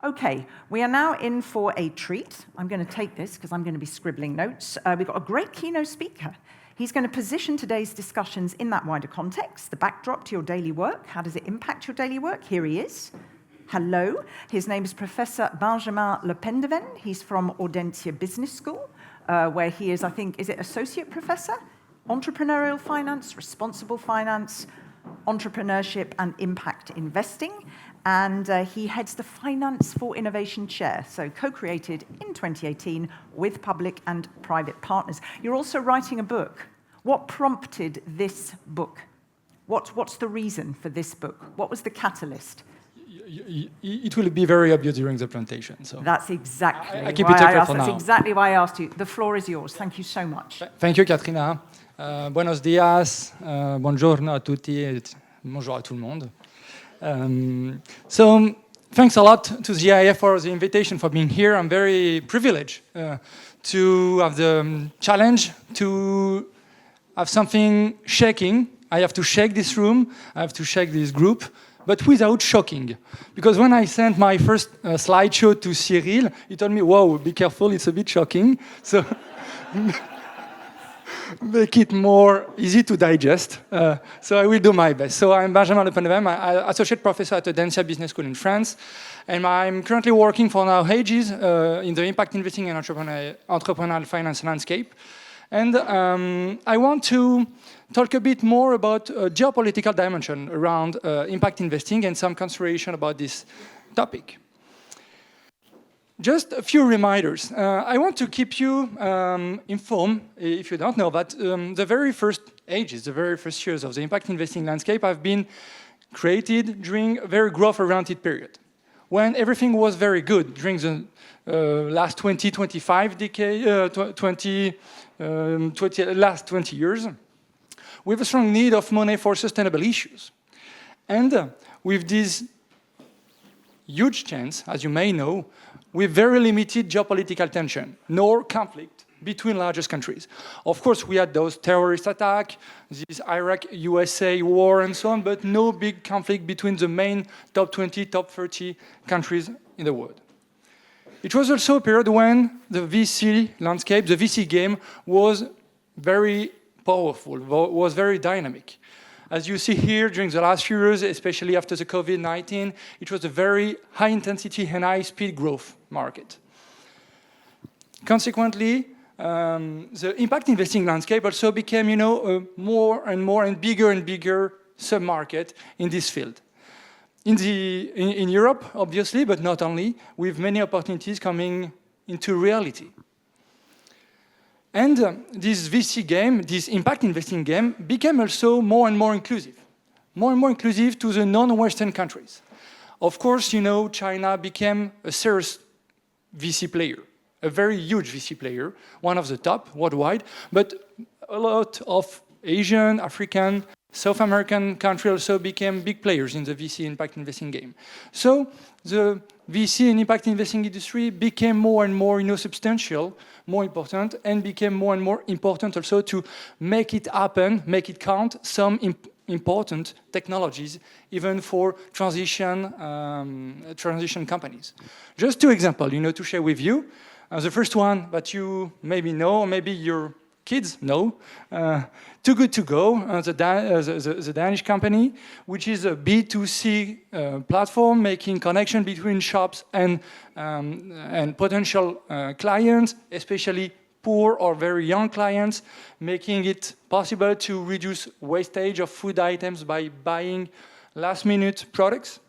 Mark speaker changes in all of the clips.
Speaker 1: Okay, we are now in for a treat. I'm going to take this because I'm going to be scribbling notes. We've got a great keynote speaker. He's going to position today's discussions in that wider context, the backdrop to your daily work. How does it impact your daily work? Here he is. Hello. His name is Professor Benjamin Le Pendeven. He's from Audencia Business School, where he is, I think, is it Associate Professor? Entrepreneurial Finance, Responsible Finance, Entrepreneurship and Impact Investing. And he heads the Finance for Innovation Chair, so co-created in 2018 with public and private partners. You're also writing a book. What prompted this book? What's the reason for this book? What was the catalyst?
Speaker 2: It will be very obvious during the presentation. So
Speaker 1: that's exactly
Speaker 2: I keep it secret for now.
Speaker 1: That's exactly why I asked you. The floor is yours. Thank you so much.
Speaker 2: Thank you, Katrina. Buenos dias, buongiorno a tutti, et bonjour à tout le monde. So thanks a lot to the IIF for the invitation, for being here. I'm very privileged to have the challenge to have something shaking. I have to shake this room, I have to shake this group, but without shocking. Because when I sent my first slideshow to Cyril, he told me, whoa, be careful, it's a bit shocking. So make it more easy to digest. So I will do my best. So I'm Benjamin Le Pendeven, I'm Associate Professor at Audencia Business School in France. And I'm currently working for now ages in the impact investing and entrepreneurial finance landscape. And I want to talk a bit more about geopolitical dimension around impact investing and some consideration about this topic. Just a few reminders. I want to keep you informed, if you don't know, that the very first ages, the very first years of the impact investing landscape have been created during a very growth-oriented period, when everything was very good during the last 25 decade, last 20 years, with a strong need of money for sustainable issues. And with this huge chance, as you may know, with very limited geopolitical tension, nor conflict between largest countries. Of course, we had those terrorist attacks, this Iraq-USA war and so on, but no big conflict between the main top 20, top 30 countries in the world. It was also a period when the VC landscape, the VC game, was very powerful, was very dynamic. As you see here, during the last few years, especially after the COVID-19, it was a very high-intensity and high-speed growth market. Consequently, the impact investing landscape also became, a more and more and bigger sub-market in this field. In Europe, obviously, but not only, with many opportunities coming into reality. And this VC game, this impact investing game, became also more and more inclusive to the non-Western countries. Of course, China became a serious VC player, a very huge VC player, one of the top worldwide, but a lot of Asian, African, South American countries also became big players in the VC impact investing game. So the VC and impact investing industry became more and more substantial, more important, and became more and more important also to make it happen, make it count, some important technologies, even for transition companies. Just two examples, to share with you. The first one that you maybe know, or maybe your kids know, Too Good To Go, the Danish company, which is a B2C platform making connection between shops and potential clients, especially poor or very young clients, making it possible to reduce wastage of food items by buying last-minute products.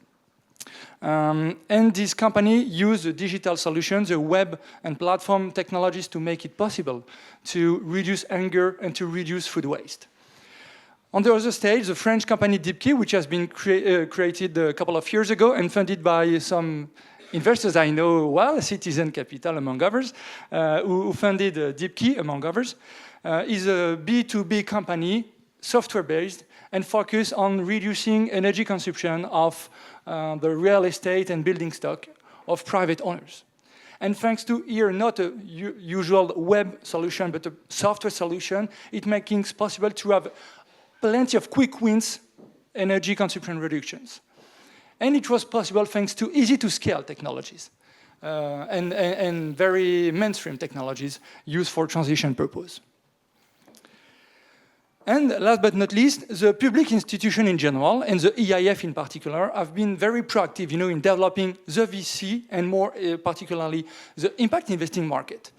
Speaker 2: And this company used the digital solutions, the web and platform technologies to make it possible to reduce hunger and to reduce food waste. On the other stage, the French company Deepkey, which has been created a couple of years ago and funded by some investors I know well, Citizen Capital among others, who funded Deepkey among others, is a B2B company, software-based, and focused on reducing energy consumption of the real estate and building stock of private owners. And thanks to here, not a usual web solution, but a software solution, it makes it possible to have plenty of quick wins, energy consumption reductions. And it was possible thanks to easy-to-scale technologies and very mainstream technologies used for transition purpose. And last but not least, the public institution in general, and the EIF in particular, have been very proactive, in developing the VC and more particularly the impact investing market.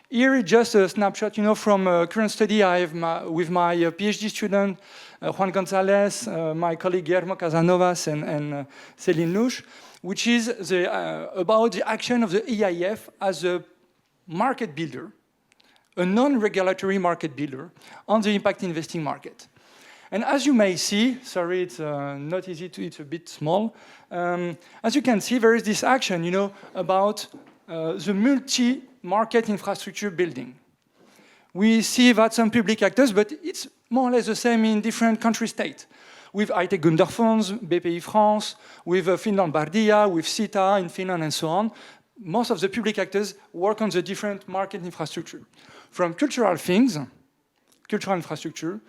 Speaker 2: Here is just a snapshot, from a current study I have with my PhD student, Juan Gonzalez, my colleague Guillermo Casanovas, and Céline Louche, which is about the action of the EIF as a market builder, a non-regulatory market builder on the impact investing market. And as you may see, sorry, it's not easy to, it's a bit small. As you can see, there is this action, about the multi-market infrastructure building. We see that some public actors, but it's more or less the same in different country states. With IT Gunderfonds, BPI France, with Finland Bardia, with CITA in Finland, and so on. Most of the public actors work on the different market infrastructure. From cultural things, cultural infrastructure,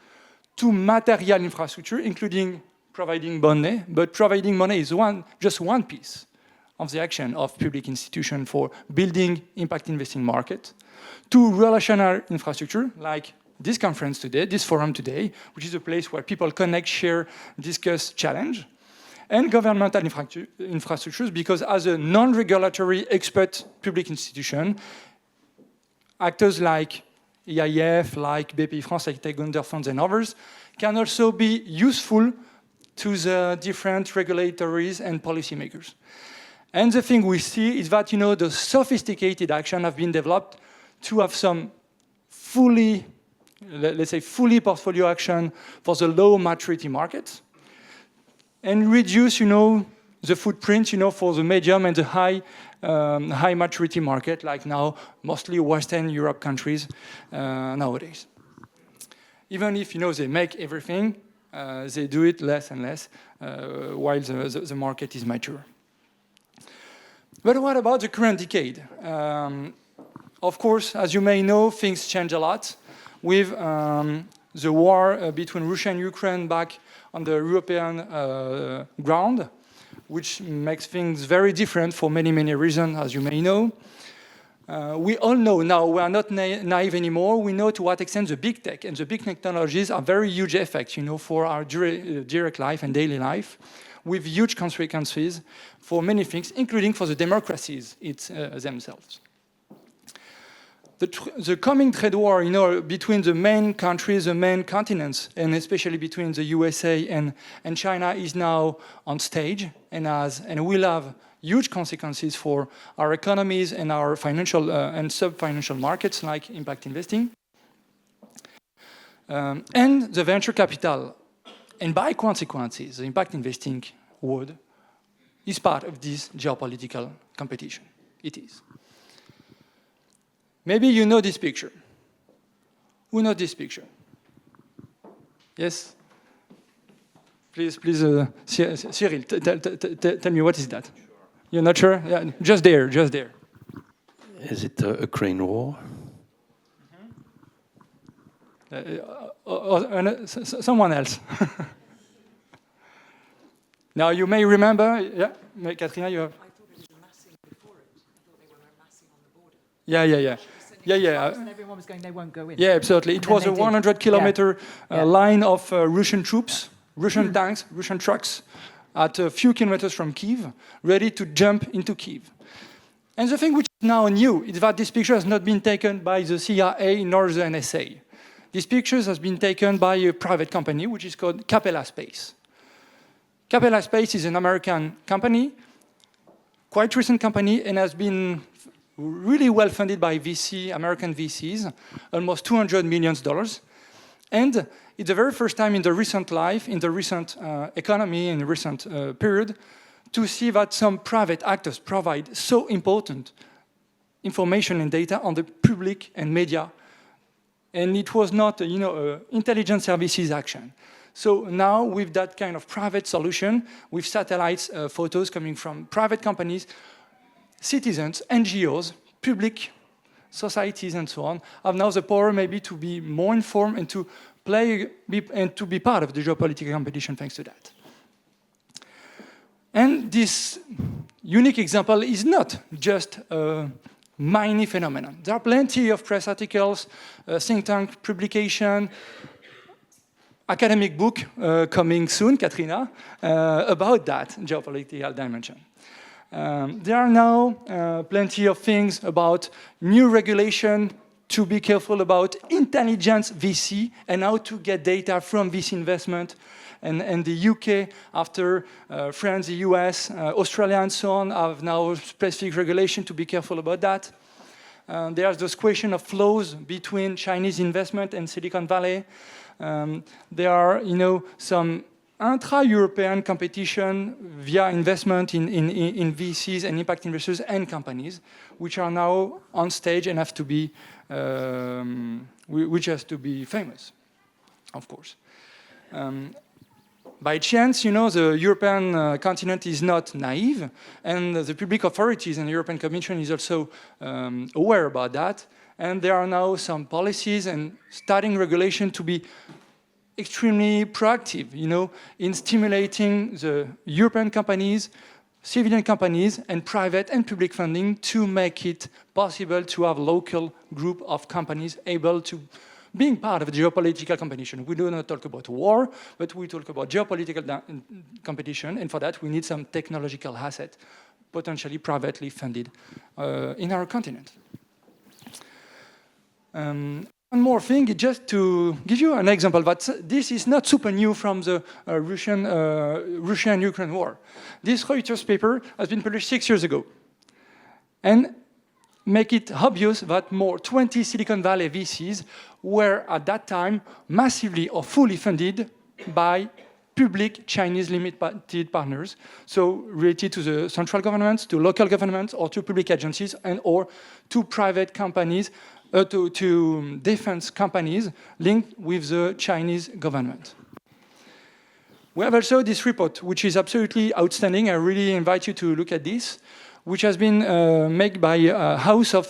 Speaker 2: to material infrastructure, including providing money, but providing money is just one piece of the action of public institution for building impact investing market, to relational infrastructure, like this conference today, this forum today, which is a place where people connect, share, discuss, challenge, and governmental infrastructures, because as a non-regulatory expert public institution, actors like EIF, like BPI France, like Gunderfonds and others, can also be useful to the different regulatories and policymakers. And the thing we see is that, the sophisticated action have been developed to have some fully, let's say, fully portfolio action for the low maturity markets, and reduce, the footprint, for the medium and the high maturity market, like now, mostly Western Europe countries nowadays. Even if, they make everything, they do it less and less while the market is mature. But what about the current decade? Of course, as you may know, things change a lot with the war between Russia and Ukraine back on the European ground, which makes things very different for many, many reasons, as you may know. We all know now, we are not naive anymore, we know to what extent the big tech and the big technologies are very huge effects, for our direct life and daily life, with huge consequences for many things, including for the democracies themselves. The coming trade war, between the main countries, the main continents, and especially between the USA and China, is now on stage and will have huge consequences for our economies and our financial and sub-financial markets like impact investing. And the venture capital, and by consequences, the impact investing world is part of this geopolitical competition. It is. Maybe you know this picture. Who knows this picture? Yes? Please, Cyril, tell me, what is that? Sure. You're not sure? Yeah, just there.
Speaker 3: Is it a Ukraine war?
Speaker 2: Someone else. Now, you may remember, yeah, Katrina, you have...
Speaker 1: I thought it was massing before it. I thought they were massing on the border.
Speaker 2: Yeah.
Speaker 1: And everyone was going, they won't go in.
Speaker 2: Yeah, absolutely. It was a 100-kilometer line of Russian troops, Russian tanks, Russian trucks, at a few kilometers from Kyiv, ready to jump into Kyiv. And the thing which is now new is that this picture has not been taken by the CIA nor the NSA. This picture has been taken by a private company, which is called Capella Space. Capella Space is an American company, quite recent company, and has been really well funded by American VCs, almost $200 million. And it's the very first time in the recent life, in the recent economy, in the recent period, to see that some private actors provide so important information and data on the public and media. And it was not, intelligence services action. So now, with that kind of private solution, with satellites, photos coming from private companies, citizens, NGOs, public societies, and so on, have now the power maybe to be more informed and to be part of the geopolitical competition thanks to that. And this unique example is not just a minor phenomenon. There are plenty of press articles, think tank publication, academic book coming soon, Katrina, about that geopolitical dimension. There are now plenty of things about new regulation to be careful about intelligence VC and how to get data from VC investment. And the UK, after France, the US, Australia, and so on, have now specific regulation to be careful about that. There's this question of flows between Chinese investment and Silicon Valley. There are, some intra-European competition via investment in VCs and impact investors and companies, which are now on stage and have to be, which has to be famous, of course. By chance, the European continent is not naive, and the public authorities and the European Commission is also aware about that. And there are now some policies and starting regulation to be extremely proactive, in stimulating the European companies, civilian companies, and private and public funding to make it possible to have a local group of companies able to being part of the geopolitical competition. We do not talk about war, but we talk about geopolitical competition, and for that we need some technological asset, potentially privately funded in our continent. One more thing, just to give you an example, but this is not super new from the Russia and Ukraine war. This Reuters paper has been published 6 years ago, and make it obvious that more 20 Silicon Valley VCs were at that time massively or fully funded by public Chinese limited partners, so related to the central governments, to local governments, or to public agencies, and or to private companies, to defense companies linked with the Chinese government. We have also this report, which is absolutely outstanding. I really invite you to look at this, which has been made by House of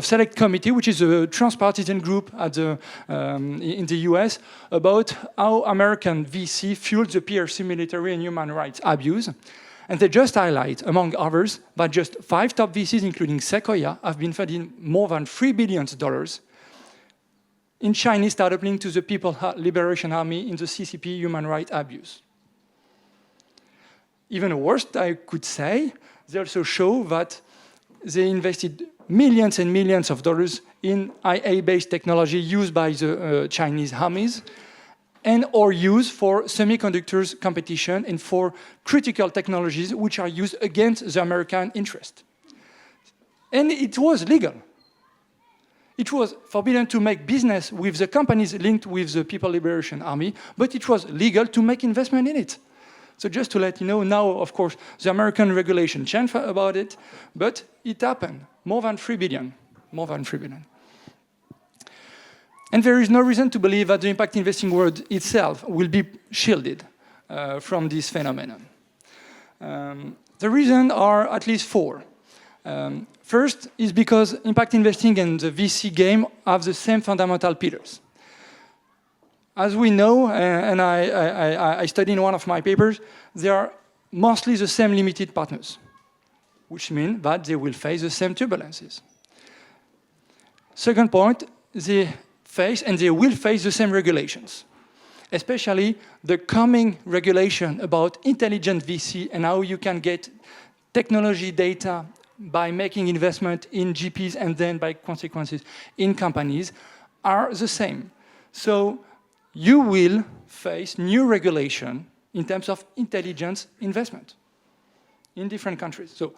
Speaker 2: Select Committee, which is a transpartisan group at in the US, about how American VC fueled the PRC military and human rights abuse. And they just highlight, among others, that just 5 top VCs, including Sequoia, have been funding more than $3 billion in Chinese startup linked to the People's Liberation Army in the CCP human rights abuse. Even worse, I could say, they also show that they invested millions and millions of dollars in IA-based technology used by the Chinese armies and or used for semiconductors competition and for critical technologies which are used against the American interest. And it was legal. It was forbidden to make business with the companies linked with the People's Liberation Army, but it was legal to make investment in it. So just to let you know, now, of course, the American regulation changed about it, but it happened. More than 3 billion. More than 3 billion. And there is no reason to believe that the impact investing world itself will be shielded from this phenomenon. The reasons are at least 4. First is because impact investing and the VC game have the same fundamental pillars. As we know, and I studied in one of my papers, they are mostly the same limited partners, which means that they will face the same turbulences. Second point, they face and they will face the same regulations, especially the coming regulation about intelligent VC and how you can get technology data by making investment in GPs and then by consequences in companies are the same. So you will face new regulation in terms of intelligence investment in different countries. So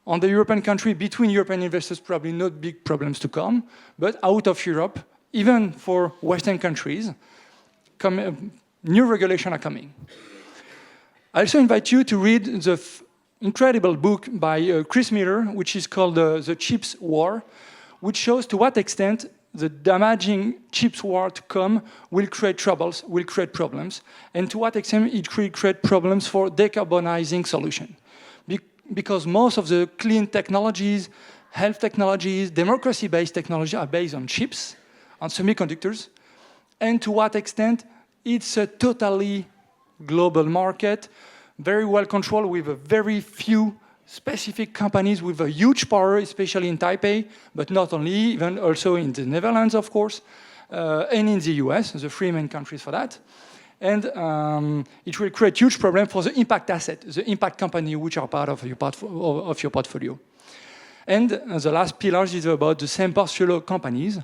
Speaker 2: on the European country, between European investors, probably not big problems to come, but out of Europe, even for Western countries, new regulations are coming. I also invite you to read the incredible book by Chris Miller, which is called The Chips War, which shows to what extent the damaging chips war to come will create troubles, will create problems, and to what extent it will create problems for decarbonizing solution. Because most of the clean technologies, health technologies, democracy-based technology are based on chips, on semiconductors, and to what extent it's a totally global market, very well controlled with a very few specific companies with a huge power, especially in Taipei, but not only, even also in the Netherlands, of course, and in the US, the three main countries for that. And it will create huge problem for the impact asset, the impact company, which are part of your portfolio. And the last pillar is about the same portfolio companies.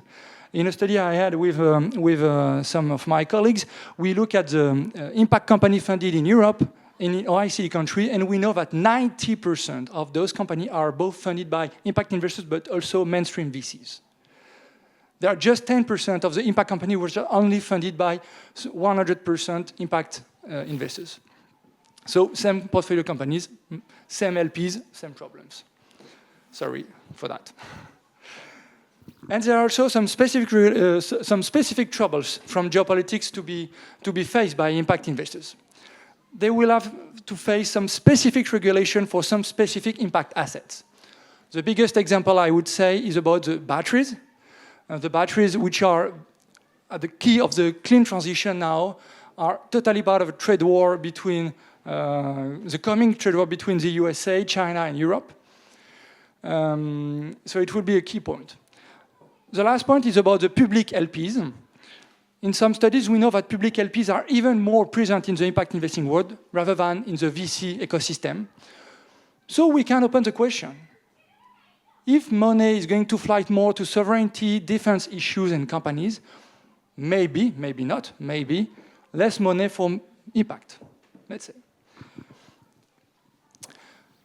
Speaker 2: In a study I had with some of my colleagues, we look at the impact company funded in Europe, in OECD country, and we know that 90% of those companies are both funded by impact investors, but also mainstream VCs. There are just 10% of the impact companies which are only funded by 100% impact investors. So same portfolio companies, same LPs, same problems. Sorry for that. And there are also some specific troubles from geopolitics to be faced by impact investors. They will have to face some specific regulation for some specific impact assets. The biggest example I would say is about the batteries. The batteries, which are at the key of the clean transition now, are totally part of a trade war between the coming trade war between the USA, China, and Europe. So it will be a key point. The last point is about the public LPs. In some studies, we know that public LPs are even more present in the impact investing world rather than in the VC ecosystem. So we can open the question. If money is going to flight more to sovereignty, defense issues, and companies, maybe, maybe not, maybe, less money for impact, let's say.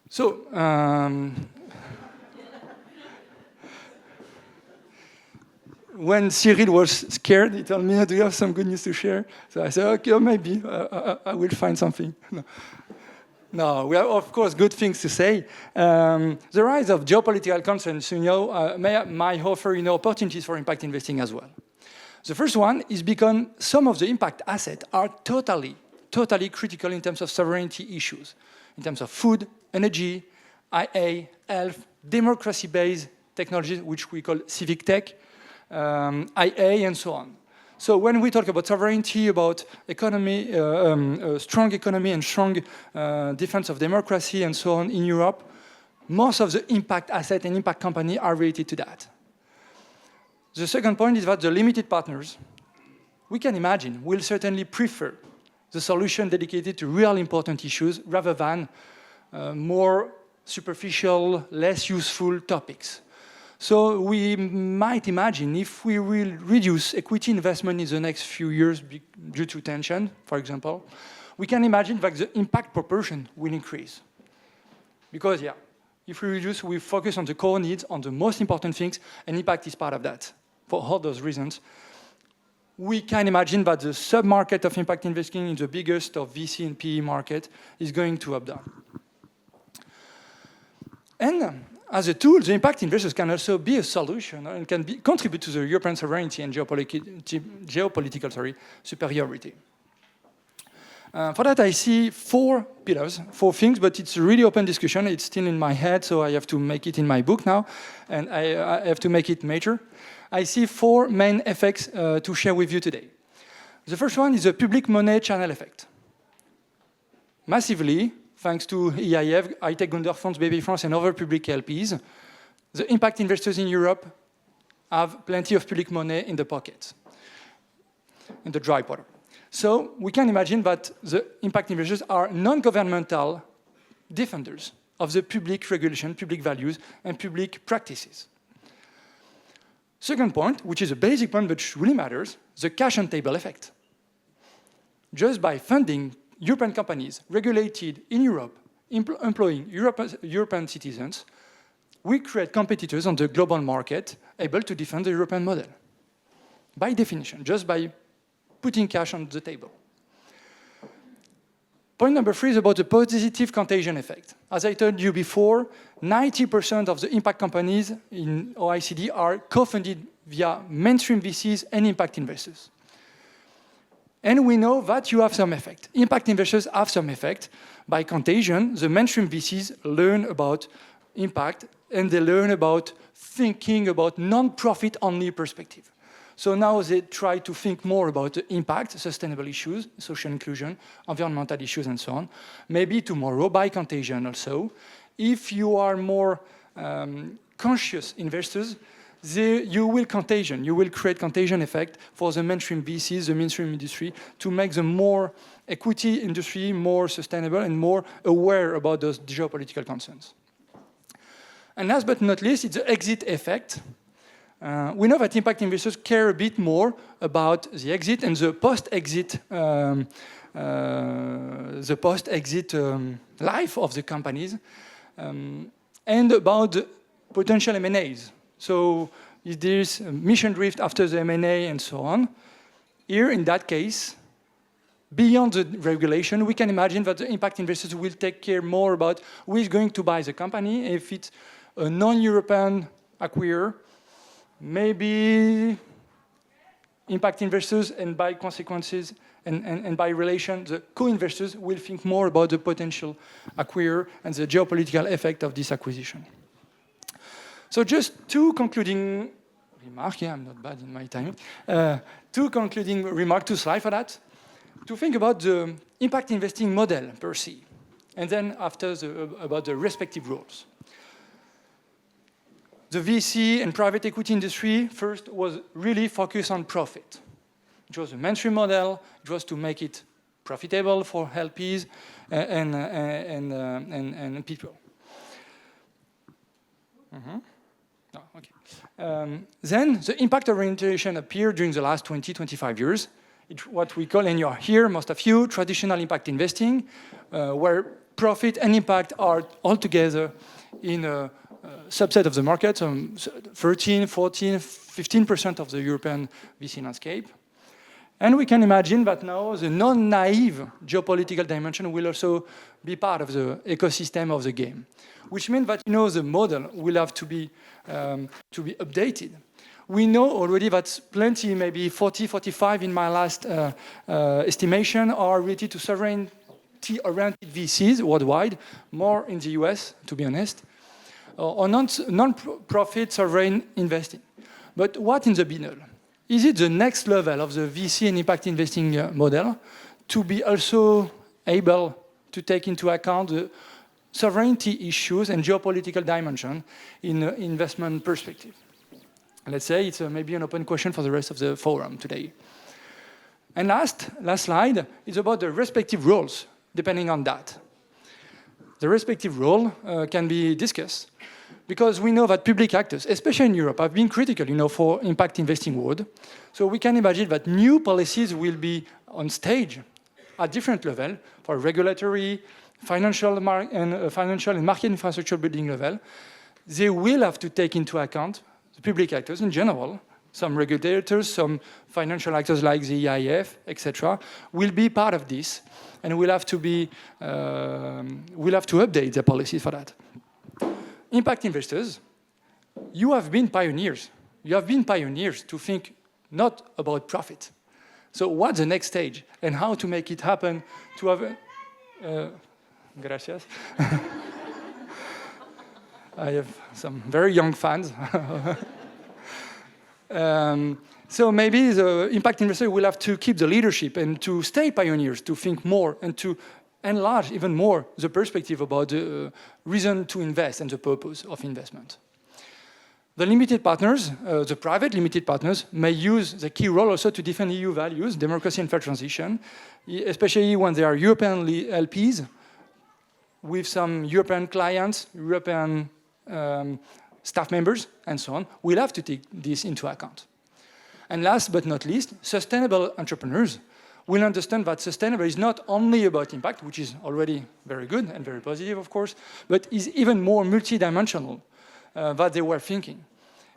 Speaker 2: So, when Cyril was scared, he told me, do you have some good news to share? So I said, okay, maybe, I will find something. No, we have, of course, good things to say. The rise of geopolitical concerns, may offer, opportunities for impact investing as well. The first one is because some of the impact assets are totally critical in terms of sovereignty issues, in terms of food, energy, IA, health, democracy-based technologies, which we call civic tech, IA, and so on. So when we talk about sovereignty, about economy, strong economy and strong defense of democracy and so on in Europe, most of the impact asset and impact company are related to that. The second point is that the limited partners, we can imagine, will certainly prefer the solution dedicated to real important issues rather than more superficial, less useful topics. So we might imagine if we will reduce equity investment in the next few years due to tension, for example, we can imagine that the impact proportion will increase. Because, yeah, if we reduce, we focus on the core needs, on the most important things, and impact is part of that. For all those reasons, we can imagine that the sub-market of impact investing in the biggest of VC and PE market is going to up down. And as a tool, the impact investors can also be a solution and can contribute to the European sovereignty and geopolitical superiority. For that, I see four pillars, four things, but it's a really open discussion. It's still in my head, so I have to make it in my book now, and I have to make it major. I see four main effects to share with you today. The first one is the public money channel effect. Massively, thanks to EIF, high-tech Gründerfonds, Bpifrance, and other public LPs, the impact investors in Europe have plenty of public money in the pocket, in the dry powder. So we can imagine that the impact investors are non-governmental defenders of the public regulation, public values, and public practices. Second point, which is a basic point but really matters, the cash on table effect. Just by funding European companies regulated in Europe, employing European citizens, we create competitors on the global market able to defend the European model. By definition, just by putting cash on the table. Point number three is about the positive contagion effect. As I told you before, 90% of the impact companies in OECD are co-funded via mainstream VCs and impact investors. And we know that you have some effect. Impact investors have some effect. By contagion, the mainstream VCs learn about impact and they learn about thinking about non-profit only perspective. So now they try to think more about the impact, sustainable issues, social inclusion, environmental issues, and so on. Maybe tomorrow, by contagion also. If you are more conscious investors, you will create contagion effect for the mainstream VCs, the mainstream industry, to make the more equity industry more sustainable and more aware about those geopolitical concerns. And last but not least, it's the exit effect. We know that impact investors care a bit more about the exit and the post-exit life of the companies, and about the potential M&As. So if there's a mission drift after the M&A and so on, here in that case, beyond the regulation, we can imagine that the impact investors will take care more about who is going to buy the company. If it's a non-European acquirer, maybe impact investors, and by consequences and by relation, the co-investors will think more about the potential acquirer and the geopolitical effect of this acquisition. So just two concluding remarks. Yeah, I'm not bad in my time. Two concluding remarks, 2 slides for that. To think about the impact investing model per se, and then after about the respective roles. The VC and private equity industry first was really focused on profit. It was a mainstream model. It was to make it profitable for LPs and people. Oh, okay. Then the impact orientation appeared during the last 20, 25 years. It's what we call, and you're here, most of you, traditional impact investing, where profit and impact are all together in a subset of the market, 13, 14, 15% of the European VC landscape. And we can imagine that now the non-naive geopolitical dimension will also be part of the ecosystem of the game, which means that the model will have to be updated. We know already that plenty, maybe 40, 45 in my last estimation, are related to sovereignty-oriented VCs worldwide, more in the US, to be honest, or non-profit sovereign investing. But what in the middle? Is it the next level of the VC and impact investing model to be also able to take into account the sovereignty issues and geopolitical dimension in investment perspective? Let's say it's maybe an open question for the rest of the forum today. And last slide is about the respective roles, depending on that. The respective role can be discussed because we know that public actors, especially in Europe, have been critical, for impact investing world. So we can imagine that new policies will be on stage at different level for regulatory, financial and market infrastructure building level. They will have to take into account the public actors in general. Some regulators, some financial actors like the EIF, etc., will be part of this, and we'll have to update the policies for that. Impact investors, you have been pioneers. You have been pioneers to think not about profit. So what's the next stage, and how to make it happen to have gracias. I have some very young fans. So maybe the impact investor will have to keep the leadership and to stay pioneers, to think more and to enlarge even more the perspective about the reason to invest and the purpose of investment. The limited partners, the private limited partners, may use the key role also to defend EU values, democracy and fair transition, especially when they are European LPs with some European clients, European staff members, and so on. We'll have to take this into account. And last but not least, sustainable entrepreneurs will understand that sustainable is not only about impact, which is already very good and very positive, of course, but is even more multidimensional than they were thinking.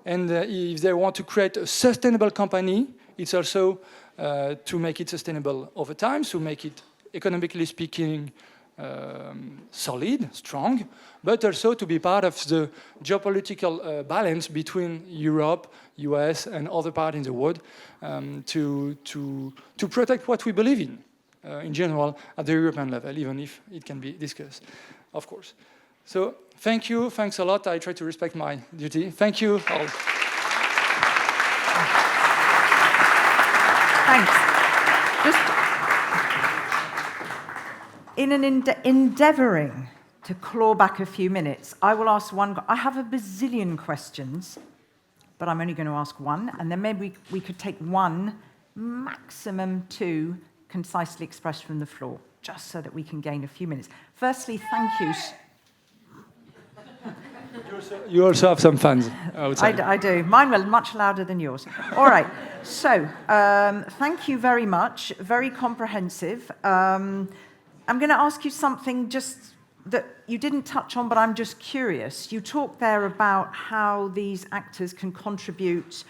Speaker 2: And if they want to create a sustainable company, it's also to make it sustainable over time, to make it, economically speaking, solid, strong, but also to be part of the geopolitical balance between Europe, US, and other parts in the world to protect what we believe in general, at the European level, even if it can be discussed, of course. So thank you, thanks a lot. I try to respect my duty. Thank you all.
Speaker 1: Thanks. Just in endeavouring to claw back a few minutes, I will ask one. I have a bazillion questions, but I'm only going to ask one, and then maybe we could take one, maximum two, concisely expressed from the floor, just so that we can gain a few minutes. Firstly, thank you.
Speaker 2: You also have some fans, I would say.
Speaker 1: I do. Mine were much louder than yours. All right. So, thank you very much. Very comprehensive. I'm going to ask you something just that you didn't touch on, but I'm just curious. You talked there about how these actors can contribute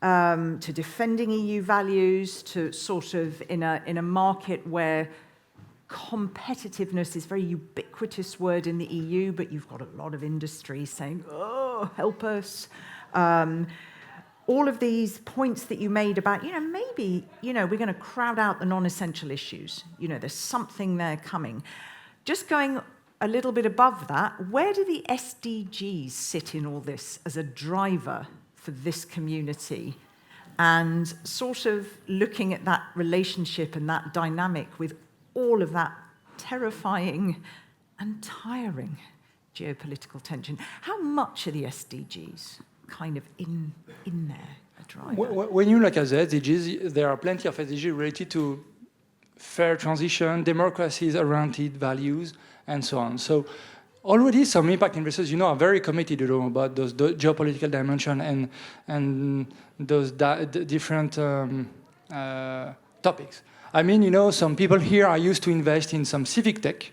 Speaker 1: to defending EU values, to sort of in a market where competitiveness is a very ubiquitous word in the EU, but you've got a lot of industry saying, oh, help us. All of these points that you made about, maybe, we're going to crowd out the non-essential issues. There's something there coming. Just going a little bit above that, where do the SDGs sit in all this as a driver for this community? And sort of looking at that relationship and that dynamic with all of that terrifying and tiring geopolitical tension. How much are the SDGs kind of in there, a driver?
Speaker 2: When you look at the SDGs, there are plenty of SDGs related to fair transition, democracies-oriented values, and so on. So already some impact investors, are very committed about those geopolitical dimension and those different topics. I mean, some people here are used to invest in some civic tech,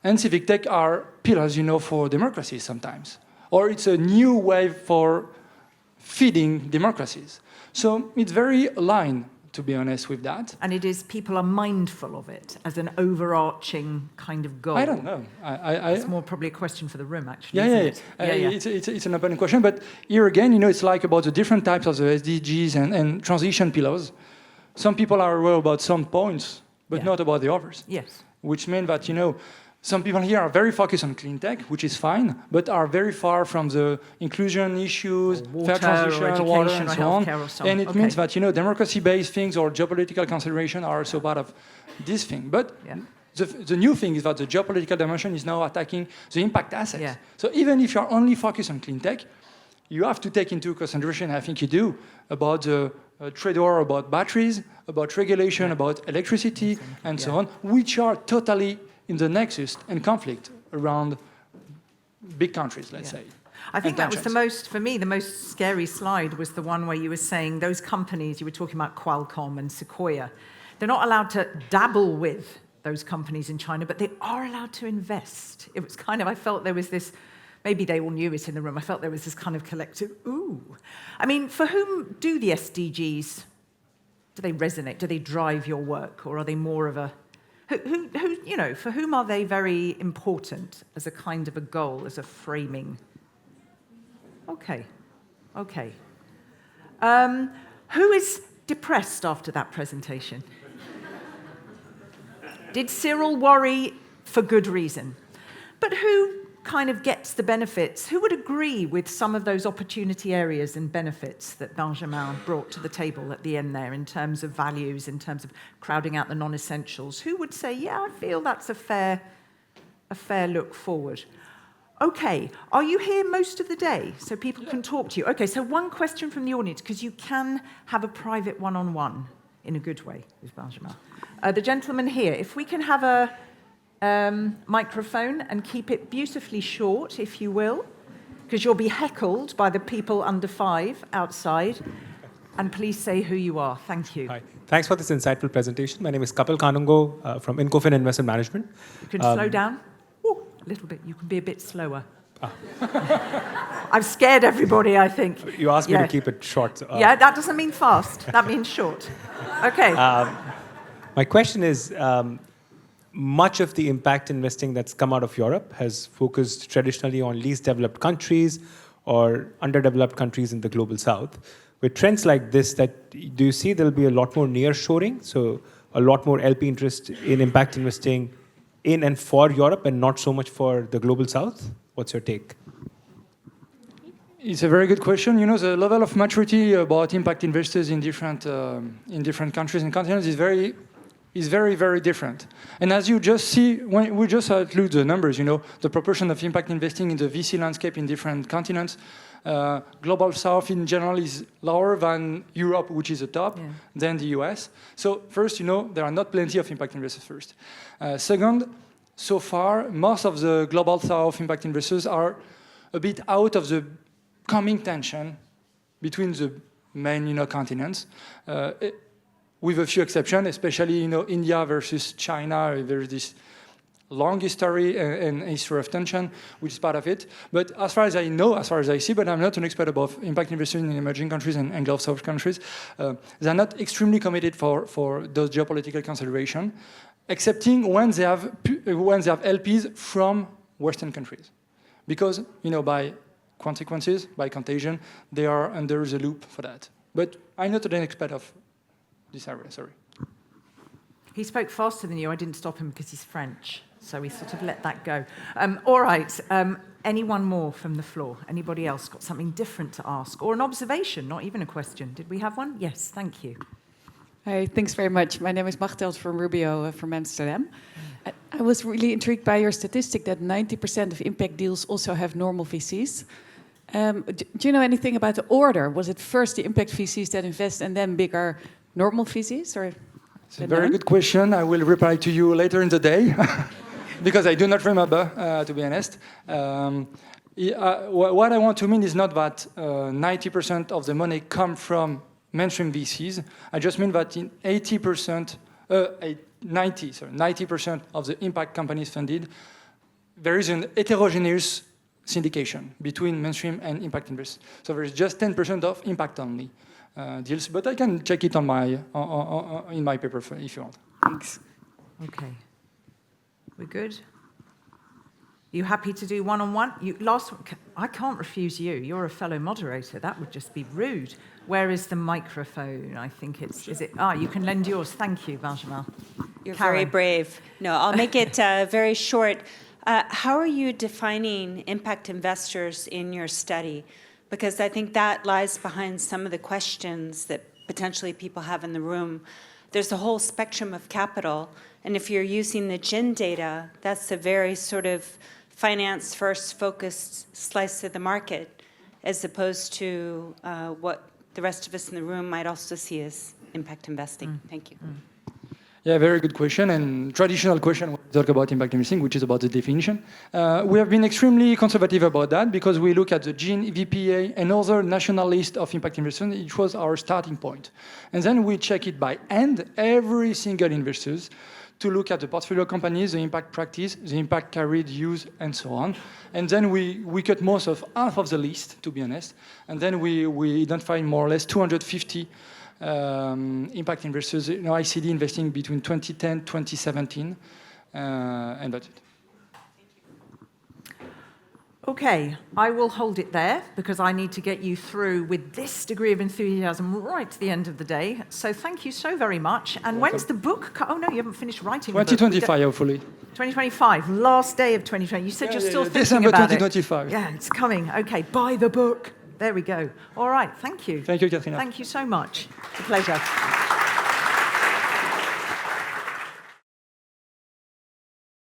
Speaker 2: and civic tech are pillars, for democracy sometimes. Or it's a new way for feeding democracies. So it's very aligned, to be honest, with that.
Speaker 1: And it is, people are mindful of it as an overarching kind of goal.
Speaker 2: I don't know.
Speaker 1: It's more probably a question for the room, actually,
Speaker 2: Yeah. It's an open question. But here again, it's like about the different types of the SDGs and transition pillars. Some people are aware about some points, but not about the others.
Speaker 1: Yes.
Speaker 2: Which means that, some people here are very focused on clean tech, which is fine, but are very far from the inclusion issues, fair transition, water, and so on. And it means that, democracy-based things or geopolitical consideration are also part of this thing. But the new thing is that the geopolitical dimension is now attacking the impact assets.
Speaker 1: Yeah.
Speaker 2: So even if you're only focused on clean tech, you have to take into consideration, I think you do, about the trade war, about batteries, about regulation, about electricity, and so on, which are totally in the nexus and conflict around big countries, let's say.
Speaker 1: I think that was for me, the most scary slide was the one where you were saying those companies, you were talking about Qualcomm and Sequoia, they're not allowed to dabble with those companies in China, but they are allowed to invest. It was kind of, I felt there was this, maybe they all knew it in the room, I felt there was this kind of collective, ooh. I mean, for whom do the SDGs, do they resonate? Do they drive your work? Or are they more of a, who for whom are they very important as a kind of a goal, as a framing? Okay. Who is depressed after that presentation? Did Cyril worry for good reason? But who kind of gets the benefits? Who would agree with some of those opportunity areas and benefits that Benjamin brought to the table at the end there in terms of values, in terms of crowding out the non-essentials? Who would say, yeah, I feel that's a fair look forward? Okay, are you here most of the day so people can talk to you? Okay, so one question from the audience, because you can have a private one-on-one in a good way with Benjamin. The gentleman here, if we can have a microphone and keep it beautifully short, if you will, because you'll be heckled by the people under 5 outside. And please say who you are. Thank you.
Speaker 4: Hi. Thanks for this insightful presentation. My name is Kapil Kanungo from Incofin Investment Management.
Speaker 1: You can slow down. Ooh, a little bit. You can be a bit slower. I've scared everybody, I think.
Speaker 4: You asked me to keep it short.
Speaker 1: Yeah, that doesn't mean fast. That means short. Okay.
Speaker 4: My question is, much of the impact investing that's come out of Europe has focused traditionally on least developed countries or underdeveloped countries in the global south. With trends like this, do you see there'll be a lot more nearshoring, so a lot more LP interest in impact investing in and for Europe and not so much for the global south? What's your take?
Speaker 2: It's a very good question. You know, the level of maturity about impact investors in different countries and continents is very, very different. And as you just see, when we just include the numbers, you know, the proportion of impact investing in the VC landscape in different continents, Global South in general is lower than Europe, which is the top, than the US. So first, you know, there are not plenty of impact investors first. Second, so far, most of the Global South impact investors are a bit out of the coming tension between the main, you know, continents, with a few exceptions, especially, you know, India versus China. There's this long history and history of tension, which is part of it. But as far as I know, as far as I see, but I'm not an expert about impact investing in emerging countries and Gulf South countries, they're not extremely committed for those geopolitical considerations, excepting when they have LPs from Western countries. Because, you know, by consequences, by contagion, they are under the loop for that. But I'm not an expert of this area, sorry.
Speaker 1: He spoke faster than you. I didn't stop him because he's French. So we sort of let that go. All right. Anyone more from the floor? Anybody else got something different to ask? Or an observation, not even a question. Did we have one? Yes, thank you.
Speaker 5: Hi, thanks very much. My name is Machteld from Rubio from Amsterdam. I was really intrigued by your statistic that 90% of impact deals also have normal VCs. Do you know anything about the order? Was it first the impact VCs that invest and then bigger normal VCs? Or
Speaker 2: it's a very good question. I will reply to you later in the day because I do not remember, to be honest. What I want to mean is not that 90% of the money come from mainstream VCs. I just mean that in 90% of the impact companies funded, there is an heterogeneous syndication between mainstream and impact investors. So there is just 10% of impact only deals, but I can check it on my in my paper if you want.
Speaker 5: Thanks.
Speaker 1: Okay. We're good? You happy to do one-on-one? I can't refuse you. You're a fellow moderator. That would just be rude. Where is the microphone? I think it's... Is it? You can lend yours. Thank you, Benjamin.
Speaker 6: You're
Speaker 1: Karen.
Speaker 6: very brave. No, I'll make it very short. How are you defining impact investors in your study? Because I think that lies behind some of the questions that potentially people have in the room. There's a whole spectrum of capital, and if you're using the GIN data, that's a very sort of finance-first focused slice of the market, as opposed to what the rest of us in the room might also see as impact investing. Thank you.
Speaker 2: Yeah, very good question, and traditional question when we talk about impact investing, which is about the definition. We have been extremely conservative about that because we look at the GIN, VPA, and other national list of impact investors. It was our starting point. And then we check it by hand, every single investors, to look at the portfolio companies, the impact practice, the impact carried use, and so on. And then we cut most of half of the list, to be honest. And then we identify more or less 250 impact investors, you know, ICD investing between 2010 2017, and that's it.
Speaker 1: Okay, I will hold it there because I need to get you through with this degree of enthusiasm right to the end of the day. So thank you so very much. And when's the book? Oh no, you haven't finished writing the book.
Speaker 2: 2025, hopefully.
Speaker 1: 2025, last day of 2020. You said you're still thinking
Speaker 2: December
Speaker 1: about
Speaker 2: 2025.
Speaker 1: it. Yeah, it's coming. Okay, buy the book. There we go. All right, thank you.
Speaker 2: Thank you, Katrina.
Speaker 1: Thank you so much. It's a pleasure.